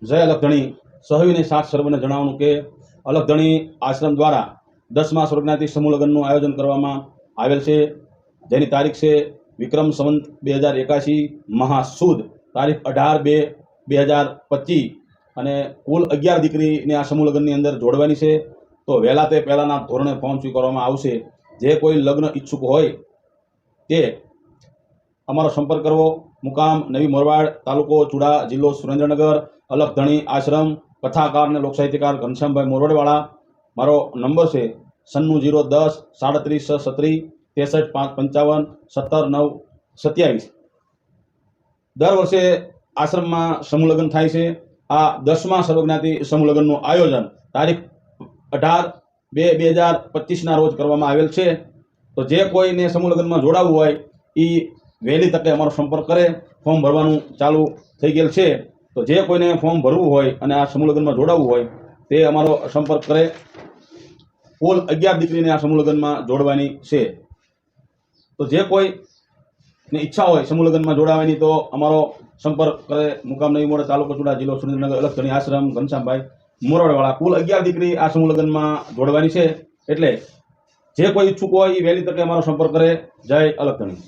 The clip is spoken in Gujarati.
જય અલગધણી સહવીને સાથ સર્વને જણાવવાનું કે અલગધણી આશ્રમ દ્વારા 10મા સ્વર્ગનાથી સમૂહ લગ્નનું આયોજન કરવામાં આવેલ છે, જેની તારીખ છે વિક્રમ સંવંત 2081 મહાસુદ તારીખ 18/2/2025 અને કુલ 11 દીકરીને આ સમૂહ લગ્નની અંદર જોડવાની છે। તો વહેલા તે પહેલાંના ધોરણે ફોર્મ સ્વીકારવામાં આવશે। જે કોઈ લગ્ન ઈચ્છુક હોય તે અમારો સંપર્ક કરવો। મુકામ નવી મોરવાડ, તાલુકો ચુડા, જિલ્લો સુરેન્દ્રનગર, અલગધણી આશ્રમ, કથાકાર અને લોકસાહિત્યકાર ઘનશ્યામભાઈ મોરવાડવાળા। મારો નંબર છે 96 010 37 637 63 555 17 9 27। દર વર્ષે આશ્રમમાં સમૂહ લગ્ન થાય છે। આ 10મા સર્વજ્ઞાતિ સમૂહ લગ્નનું આયોજન તારીખ 18/2/2025ના રોજ કરવામાં આવેલ છે। તો જે કોઈને સમૂહ લગ્નમાં જોડાવવું હોય એ વહેલી તકે અમારો સંપર્ક કરે। ફોર્મ ભરવાનું ચાલુ થઈ ગયેલ છે। તો જે કોઈને ફોર્મ ભરવું હોય અને આ સમૂહ લગ્નમાં જોડાવવું હોય તે અમારો સંપર્ક કરે। કુલ 11 દીકરીને આ સમૂહ લગ્નમાં જોડવાની છે। તો જે કોઈને ઈચ્છા હોય સમૂહ લગ્નમાં જોડાવાની તો અમારો સંપર્ક કરે। મુકામ નવી મોરવાડ, તાલુકો ચુડા, જિલ્લો સુરેન્દ્રનગર, અલગધણી આશ્રમ, ઘનશ્યામભાઈ મોરવાડવાળા। કુલ 11 દીકરી આ સમૂહ લગ્નમાં જોડવાની છે। એટલે જે કોઈ ઈચ્છુક હોય એ વહેલી તકે અમારો સંપર્ક કરે। જય અલગધણી।